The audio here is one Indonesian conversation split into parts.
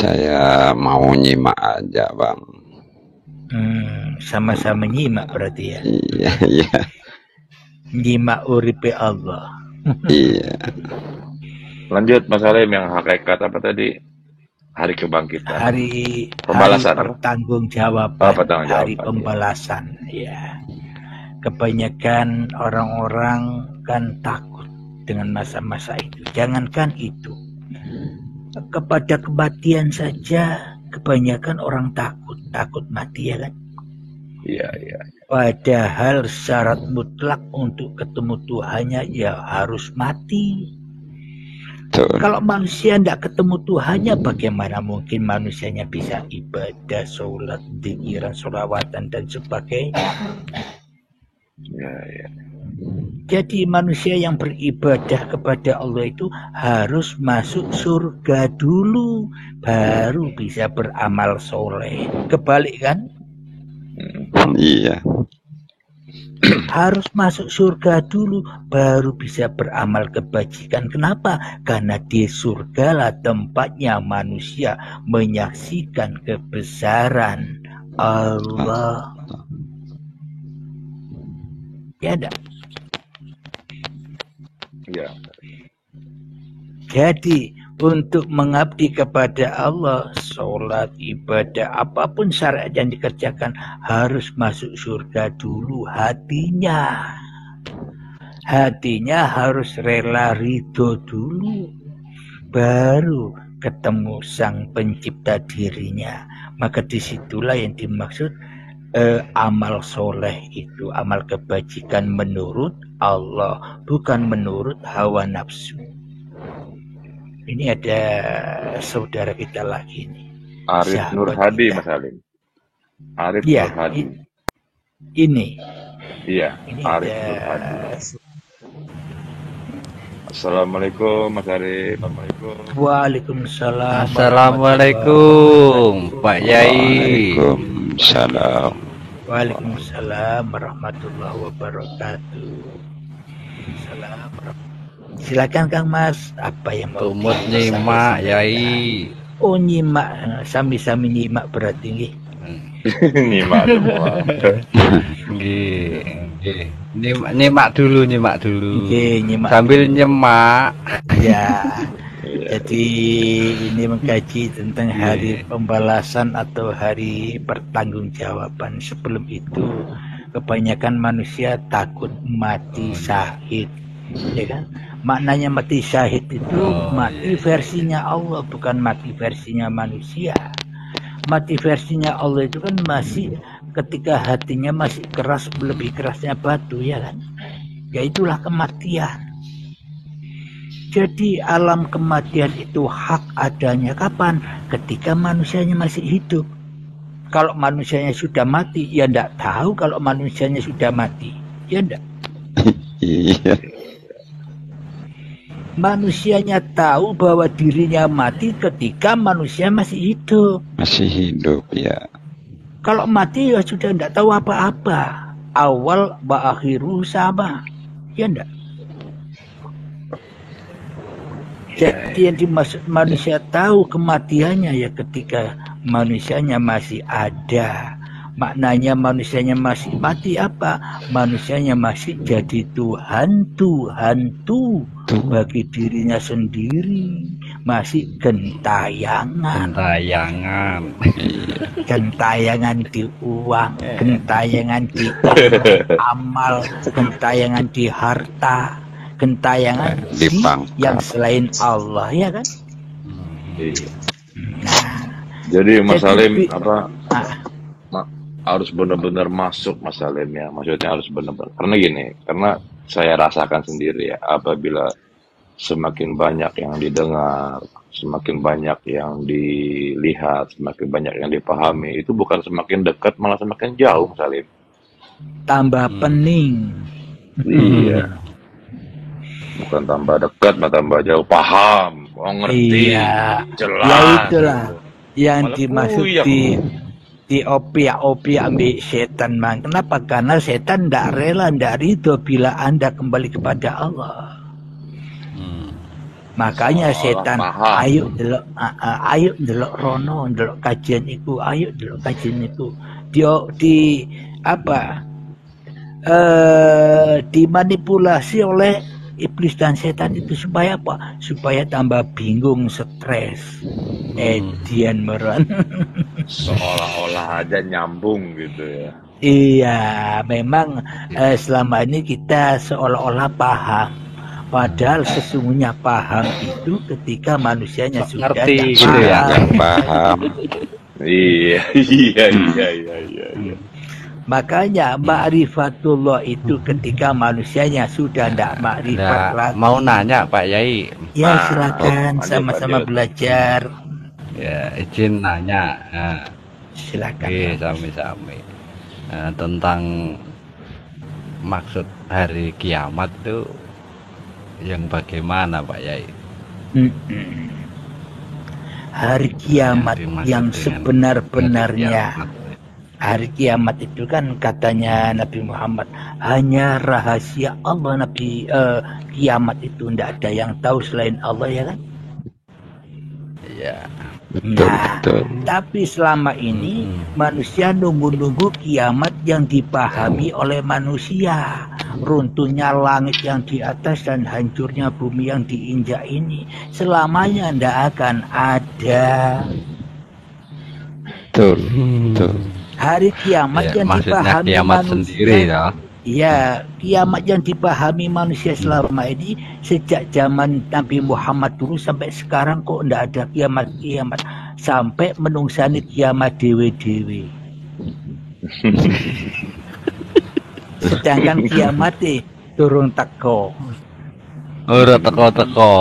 Saya mau nyimak aja, Bang. Sama-sama nyimak berarti ya. Iya, iya. Nyimak uripe Allah. Iya. Lanjut Mas Salim, yang hakikat apa tadi? Hari kebangkitan. Hari Pembalasan apa? pertanggungjawaban. Pertanggungjawaban, Hari pembalasan. Ya. Kebanyakan orang-orang kan takut dengan masa-masa itu. Jangankan itu. Kepada kematian saja kebanyakan orang takut mati, ya kan? Iya, iya. Padahal syarat mutlak untuk ketemu Tuhannya ya harus mati. Betul. Kalau manusia tidak ketemu Tuhannya, bagaimana mungkin manusianya bisa ibadah, sholat, dzikir, sholawatan dan sebagainya? Iya, iya. Jadi manusia yang beribadah kepada Allah itu harus masuk surga dulu, baru bisa beramal soleh. Kebalik kan? Iya. Harus masuk surga dulu, baru bisa beramal kebajikan. Kenapa? Karena di surga lah tempatnya manusia menyaksikan kebesaran Allah. Ya enggak? Iya. Jadi untuk mengabdi kepada Allah, sholat, ibadah, apapun syariat yang dikerjakan harus masuk surga dulu hatinya. Hatinya harus rela ridho dulu, baru ketemu sang pencipta dirinya. Maka disitulah yang dimaksud amal soleh itu, amal kebajikan menurut Allah, bukan menurut hawa nafsu. Ini ada saudara kita lagi nih. Arif Nur Hadi, Mas Salim. Arif ya, Nur Hadi. Ini. Iya, ini Arif ada... Nur Hadi. Assalamualaikum Mas Arif. Assalamualaikum. Waalaikumsalam. Assalamualaikum Pak Yai. Waalaikumsalam. Waalaikumsalam warahmatullahi wabarakatuh. Silakan Kang Mas, apa yang mau tumut nyimak Yai? Oh nyimak, sami-sami nyimak berarti nggih. Nyimak semua. Nggih. Nyimak dulu. Nggih, nyimak sambil dulu. Nyemak. Ya. Jadi ini mengkaji tentang hari pembalasan atau hari pertanggungjawaban. Sebelum itu kebanyakan manusia takut mati syahid, ya kan? Maknanya mati syahid itu mati versinya Allah, bukan mati versinya manusia. Mati versinya Allah itu kan masih ketika hatinya masih keras, lebih kerasnya batu, ya kan? Ya itulah kematian. Jadi alam kematian itu hak adanya kapan? Ketika manusianya masih hidup. Kalau manusianya sudah mati, ya ndak tahu kalau manusianya sudah mati. Ya ndak? Iya. Manusianya tahu bahwa dirinya mati ketika manusia masih hidup. Masih hidup, ya. Kalau mati ya sudah ndak tahu apa-apa. Awal wa akhiru sama. Ya ndak? Jadi yang dimaksud manusia tahu kematiannya ya ketika manusianya masih ada. Maknanya manusianya masih mati apa? Manusianya masih jadi Tuhan bagi dirinya sendiri. Masih gentayangan. Gentayangan di uang, gentayangan di amal, gentayangan di harta, gentayangan di yang selain Allah, ya kan? Nah, jadi Mas Salim harus benar-benar masuk Mas Salim ya, maksudnya harus benar-benar. Karena gini, karena saya rasakan sendiri ya, apabila semakin banyak yang didengar, semakin banyak yang dilihat, semakin banyak yang dipahami, itu bukan semakin dekat, malah semakin jauh Mas Salim. Tambah pening. Iya. Bukan tambah dekat, malah tambah jauh. Paham, ngerti, jelas. Ya itulah yang dimaksud di opiak-opiak ambil setan, man. Kenapa? Karena setan tidak rela, tidak ridho bila Anda kembali kepada Allah. Makanya setan, paham. ayo delok rono, delok kajian iku, ayo delok kajian iku. Di apa? Dimanipulasi oleh iblis dan setan itu supaya apa? Supaya tambah bingung, stres. Edian meron. Seolah-olah aja nyambung gitu ya. Iya, memang selama ini kita seolah-olah paham. Padahal sesungguhnya paham itu ketika manusianya sudah Ngerti tidak gitu ya. Yang paham. Iya. Makanya ma'rifatullah itu ketika manusianya sudah tidak makrifat Nah, lagi. mau nanya Pak Yai. Ya silakan, lanjut, sama-sama lanjut. belajar. Ya, izin nanya. Nah, Silakan. oke, sami-sami. Nah, tentang maksud hari kiamat itu yang bagaimana Pak Yai? Hari kiamat dimaksud yang dengan sebenar-benarnya. hari kiamat. Hari kiamat itu kan katanya Nabi Muhammad hanya rahasia Allah. Kiamat itu tidak ada yang tahu selain Allah, ya kan? Iya. Betul. Tapi selama ini manusia nunggu-nunggu kiamat yang dipahami oleh manusia. Runtuhnya langit yang di atas dan hancurnya bumi yang diinjak ini selamanya tidak akan ada. Betul. Hari kiamat Ya, yang maksudnya dipahami kiamat manusia. sendiri ya. Ya, kiamat yang dipahami manusia selama ini sejak zaman Nabi Muhammad dulu sampai sekarang kok tidak ada kiamat sampai menungsani kiamat dewe-dewe. Sedangkan kiamat turun teko. Ora teko-teko,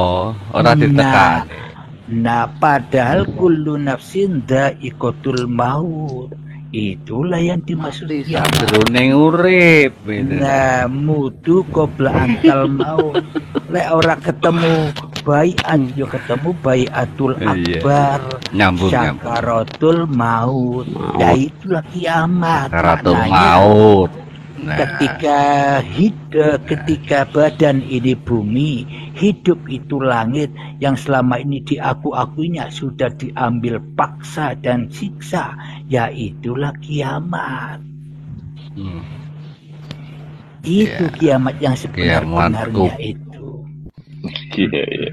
ora ditekan. Nah, padahal kullu nafsin dha'iqatul maut. Itulah yang dimaksud kiamat. Jroning urip gitu. Nah, mutu qabla antal maut. Lek ora ketemu baiat yo ketemu baiatul Iya. akbar. Nyambung. Syakaratul maut. Ya itulah kiamat. Karatul Maknanya maut. Nah, ketika badan ini bumi, hidup itu langit yang selama ini diaku-akuinya sudah diambil paksa dan siksa, yaitulah kiamat. Itu kiamat yang sebenar-benarnya itu. Iya.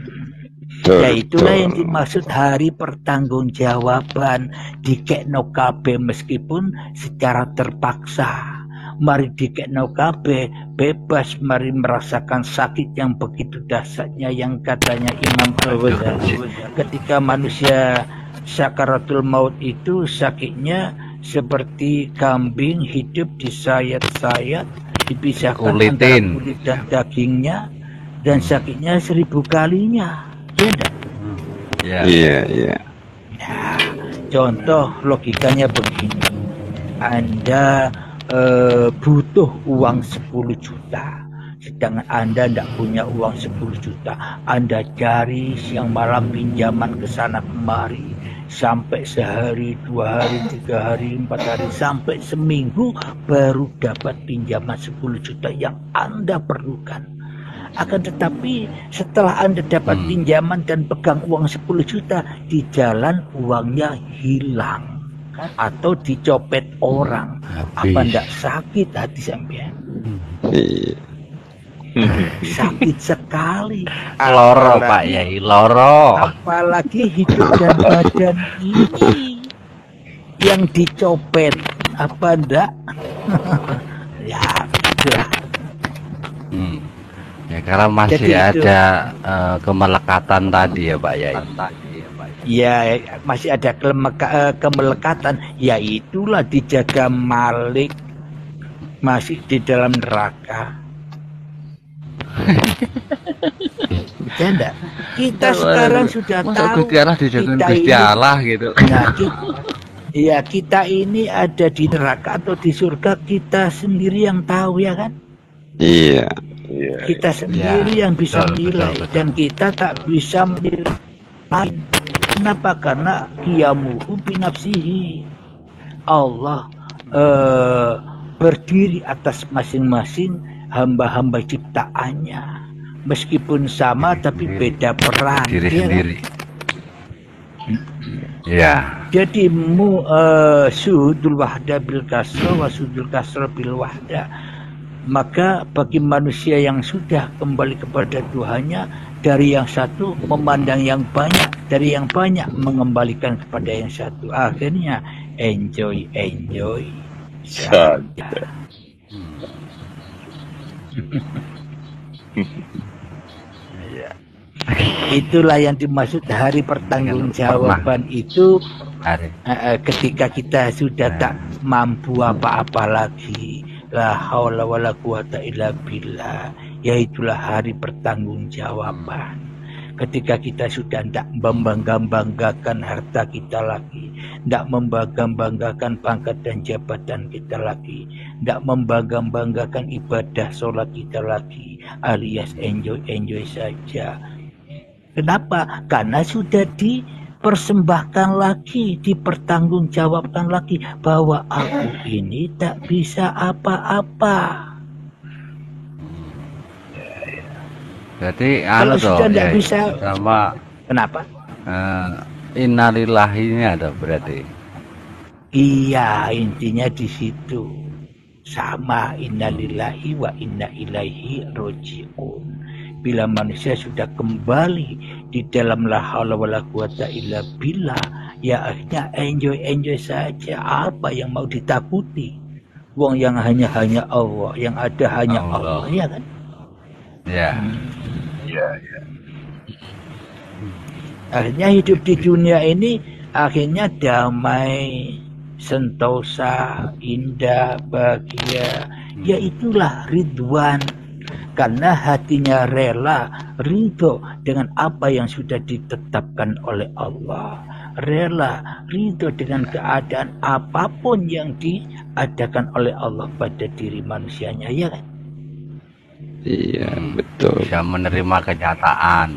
Ya itulah yang dimaksud hari pertanggungjawaban dikekno kabeh meskipun secara terpaksa. Mari dikekno kabeh bebas, mari merasakan sakit yang begitu dahsyatnya yang katanya Imam Al-Ghazali ketika manusia sakaratul maut itu sakitnya seperti kambing hidup disayat-sayat, dipisahkan antara Kulitin. kulit dan dagingnya, dan sakitnya 1000 kalinya. Ya enggak? ya. Iya. Nah, contoh logikanya begini. Anda butuh uang 10 juta, sedangkan Anda tidak punya uang 10 juta. Anda cari siang malam pinjaman ke sana kemari sampai sehari, 2 hari, 3 hari, 4 hari, sampai seminggu baru dapat pinjaman 10 juta yang Anda perlukan. Akan tetapi setelah Anda dapat pinjaman dan pegang uang 10 juta, di jalan uangnya hilang atau dicopet orang. Apa ndak sakit hati sampean? Iya. Sakit sekali. Loro Pak Yai, loro. Apalagi hidup dan badan ini yang dicopet, apa ndak? Ya, itulah. Ya karena masih Jadi itu- ada kemelekatan tadi ya Pak Yai. Ya, masih ada kemelekatan. Ya itulah dijaga Malik masih di dalam neraka. Ya enggak? Kita sekarang sudah Masa tahu Gusti Allah dijaga kita Gusti ini- Allah gitu. Nah, kita ini ada di neraka atau di surga, kita sendiri yang tahu, ya kan? Iya. Kita sendiri yang bisa betul, menilai, betul. dan kita tak bisa menilai lain. Kenapa? Karena qiyamuhu binafsihi. Allah berdiri atas masing-masing hamba-hamba ciptaannya. meskipun sama tapi beda peran. Diri ya kan? sendiri. Ya. Jadi suhudul wahda bil kasra wa suhudul kasra bil wahda. Maka bagi manusia yang sudah kembali kepada Tuhannya, dari yang satu memandang yang banyak, dari yang banyak mengembalikan kepada yang satu. Akhirnya enjoy saja. Ya. Itulah yang dimaksud hari pertanggungjawaban itu. Ketika kita sudah tak mampu apa-apa lagi, la haula wala quwata illa billah, yaitulah hari pertanggungjawaban. Ketika kita sudah tidak membanggakan harta kita lagi, tidak membanggakan pangkat dan jabatan kita lagi, tidak membanggakan ibadah sholat kita lagi, alias enjoy saja. Kenapa? Karena sudah dipersembahkan lagi, dipertanggungjawabkan lagi bahwa aku ini tak bisa apa-apa. Jadi Kalau sudah tidak ya, bisa, sama kenapa? Innalillahi-nya ada berarti. Iya, intinya di situ. Sama, innalillahi wa inna ilaihi roji'un. Bila manusia sudah kembali di dalam la haula wala quwata illa billah, ya akhirnya enjoy saja. Apa yang mau ditakuti? Wong yang hanya Allah, yang ada hanya Allah, ya kan? Ya. Akhirnya hidup di dunia ini akhirnya damai, sentosa, indah, bahagia. Ya itulah ridwan. Karena hatinya rela, ridho dengan apa yang sudah ditetapkan oleh Allah. Rela, ridho dengan keadaan apapun yang diadakan oleh Allah pada diri manusianya, ya kan? Iya, betul. Bisa menerima kenyataan.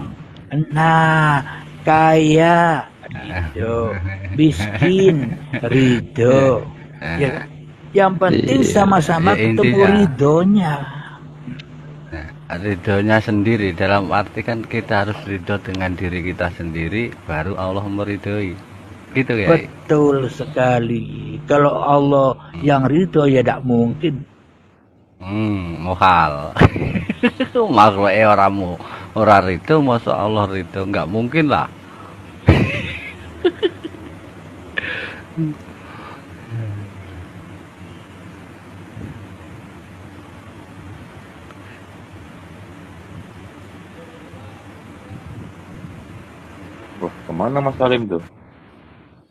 Nah, kaya, ridho. Miskin, ridho. Ya, yang penting sama-sama Ya, ketemu intinya. ridhonya. Ridhonya sendiri, dalam arti kan kita harus ridho dengan diri kita sendiri, baru Allah meridhoi. Gitu ya. Betul sekali. Kalau Allah yang ridho ya tidak mungkin. Mohal. Makhluk orang ridho, masa Allah ridho, nggak mungkin lah. Wah, kemana Mas Salim tuh?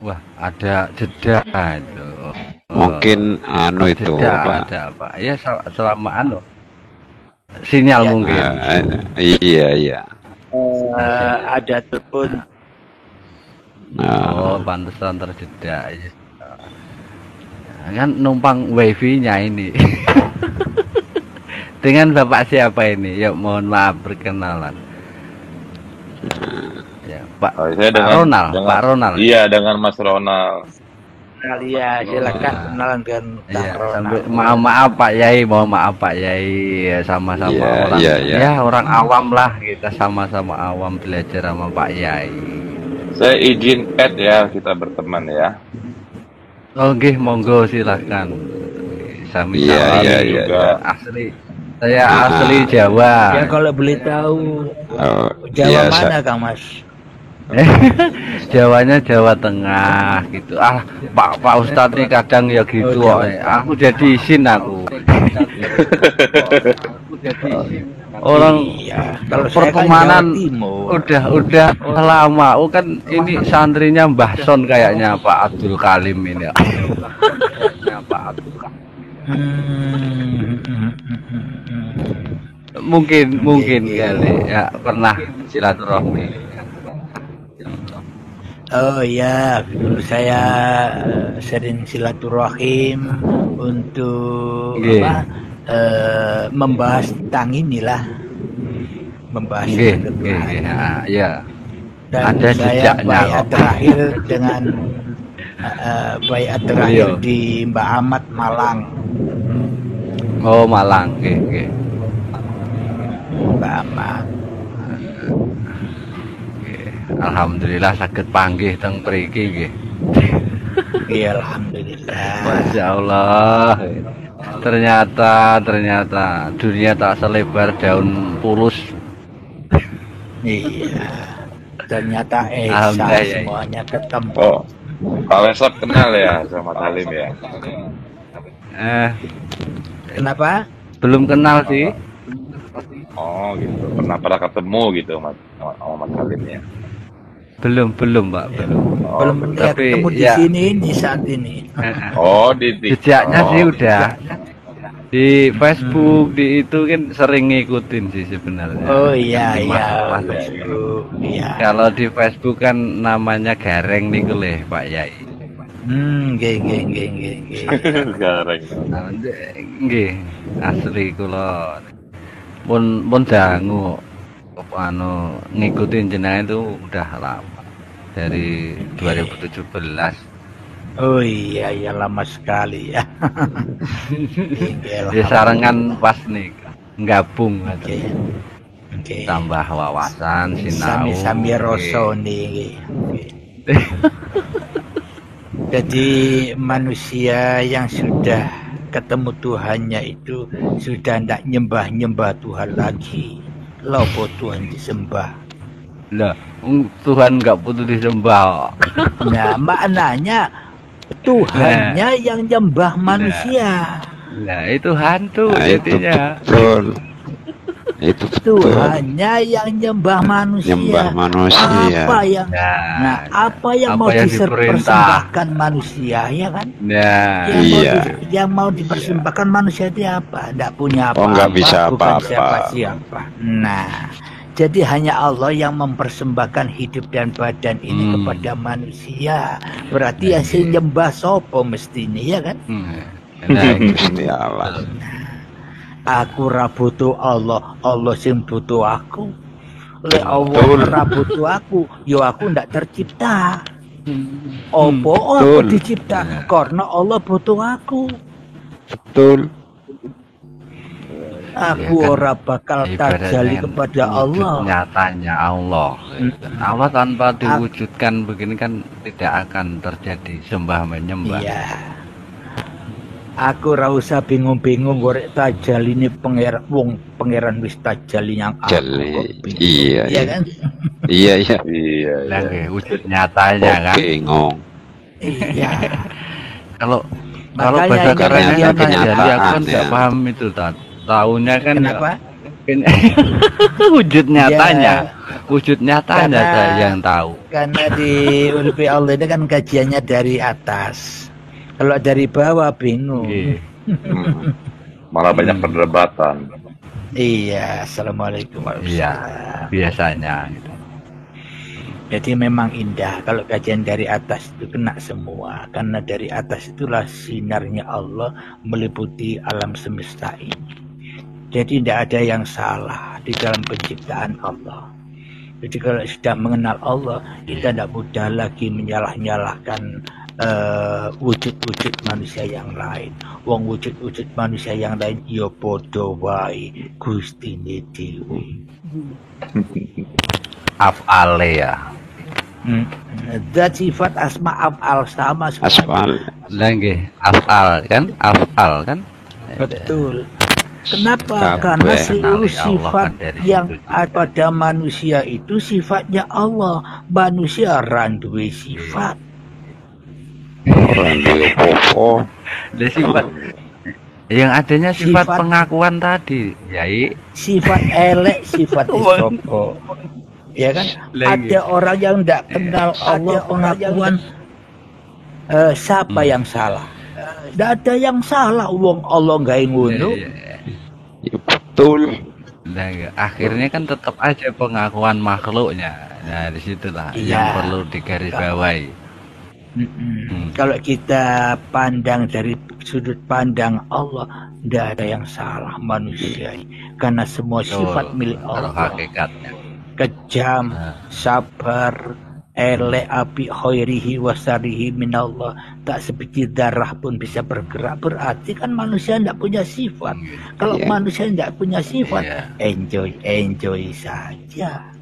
Wah, ada jeda itu. Mungkin itu jeda, Pak. ada apa? Ya selama sinyal Ya. mungkin. Iya. Ada telepon. Oh, pantesan terjeda. Ya. Kan numpang wifi-nya ini. Dengan Bapak siapa ini? Ya, mohon maaf perkenalan. Ya, Pak, Saya Pak Ronald. Iya, dengan Mas Ronald. Ya, silakan kenalan dengan Kang Iya, Ronald. maaf Pak Yai, mohon maaf Pak Yai, ya, sama-sama Iya, orang, iya. ya orang awam lah, kita sama-sama awam belajar sama Pak Yai. Saya izin pet ya, kita berteman ya. Oke, monggo silahkan. Sami Iya. juga. Asli, saya asli Jawa. Ya kalau boleh tahu Oh, Jawa iya, mana Kang Mas? Jawanya Jawa Tengah gitu. Pak Ustadz nih kadang ya gitu. Aku jadi izin aku. Orang Iya, kalau saya kan pertemanan Jawa Timur. udah lama. Oh kan ini santrinya Mbah Son kayaknya Pak Abdul Kalim ini. Pak Abdul Kalim. Mungkin kali ya pernah silaturahmi. Oh ya, dulu saya sering silaturahim untuk Nggih. membahas tentang inilah, membahas Nggih, ketuhanan. ya. Dan Ada saya jejaknya bayat kok. terakhir dengan bayat terakhir Beliau. di Mbak Ahmad Malang. Oh, Malang, nggih. Mbak Ahmad. Alhamdulillah saged panggih teng mriki nggih. Iya, alhamdulillah. Masya Allah. Ternyata dunia tak selebar daun pulus. Iya. Ternyata Esa Alhamdulillah, ya. semuanya ketemu. Oh, Pak Wesap kenal ya sama Salim ya? Kenapa? Belum kenal sih. Oh gitu, pernah ketemu gitu sama Mas Salim ya? Belum Pak, belum. Oh, Belum ya, tapi ketemu di ya. sini di saat ini. oh di Jejaknya oh, sih udah di Facebook, di itu kan sering ngikutin sih sebenarnya. Oh iya Di iya, masalah. Facebook. Iya. Kalau di Facebook kan namanya Gareng nih leh Pak Yai. Nggih. Gareng. Nggih, asli kula pun dangu ngikutin jenengan itu udah lama. Dari 2017. Oh iya lama sekali ya. Ya sarangan pas nih gabung Oke. tambah wawasan sinau. Sami rasa nih. Jadi manusia yang sudah ketemu Tuhannya itu sudah tidak nyembah Tuhan lagi. Lopo Tuhan disembah. Lah, Tuhan nggak butuh disembah. Nah, maknanya Tuhannya yang nyembah manusia. Nah, itu hantu Nah, itu jadinya. betul. Itu betul. Tuhannya yang nyembah manusia. Nyembah manusia. Apa yang apa mau yang dipersembahkan manusia, ya kan? Nah, Yang mau dipersembahkan manusia itu apa? Tidak punya apa-apa. Oh, nggak bisa bukan apa-apa. siapa-siapa. Nah, jadi hanya Allah yang mempersembahkan hidup dan badan ini kepada manusia. Berarti ya sing nyembah sopo mestinya, ya kan? nah, Gusti Allah. Aku ra butuh Allah, Allah sing butuh aku. Le Allah ra butuh aku, yo aku ndak tercipta. Opo aku Betul. dicipta? Karena Allah butuh aku. Betul. Aku Ya kan, ora bakal ibaratnya tajali kepada wujud Allah. nyatanya Allah. Allah tanpa diwujudkan begini kan tidak akan terjadi sembah menyembah. Iya. Aku ra usah bingung-bingung gorek tajali ini pangeran wis tajali yang aku Jali. kok bingung. Iya, Iya kan? Iya. Iya. Lah, wujud nyatanya kan. Bingung. Iya. Kalau Makanya bahasa ini kerennya yang kan kenyataan, jadi aku kan nggak ya. paham itu tahunya kan Kenapa? wujud nyatanya, wujud nyatanya Karena- saya yang tahu. Karena di Urbi Allah ini kan kajiannya dari atas. Kalau dari bawah bingung. Iya. Malah banyak perdebatan. Iya, assalamualaikum Iya, warahmatullahi. biasanya gitu. Jadi memang indah kalau kajian dari atas itu kena semua. Karena dari atas itulah sinarnya Allah meliputi alam semesta ini. Jadi tidak ada yang salah di dalam penciptaan Allah. Jadi kalau sudah mengenal Allah, kita tidak mudah lagi menyalah-nyalahkan wujud-wujud manusia yang lain. Wong wujud-wujud manusia yang lain ya padha wae Gustine dhewe. Af'ale ya. Dan sifat asma af'al sama semuanya. Aspal. Lah nggih, af'al kan? Betul. Kenapa? Kabeh. Karena seluruh Kenali Allah sifat kan dari yang situ. ada pada manusia itu sifatnya Allah. Manusia randuwe sifat. Orang duwe popo. Lah sifat yang adanya sifat Sifat- pengakuan tadi, Yai. Sifat elek, sifat isopo. Ya kan? Lagi. Ada orang yang tidak kenal Allah pengakuan siapa yang salah? Tidak ada yang salah. Wong Allah nggak ngono. Ya, betul. Nah, akhirnya kan tetap aja pengakuan makhluknya. Nah, disitulah Iya. yang perlu digarisbawahi. Kalau kita pandang dari sudut pandang Allah, tidak ada yang salah manusia, karena semua sifat milik Kalau Allah. hakikatnya. Kejam, sabar, ele api khairihi wasarihi minallah, tak sebiji darah pun bisa bergerak. Berarti kan manusia tidak punya sifat. Kalau Iya. manusia tidak punya sifat, Iya. enjoy saja.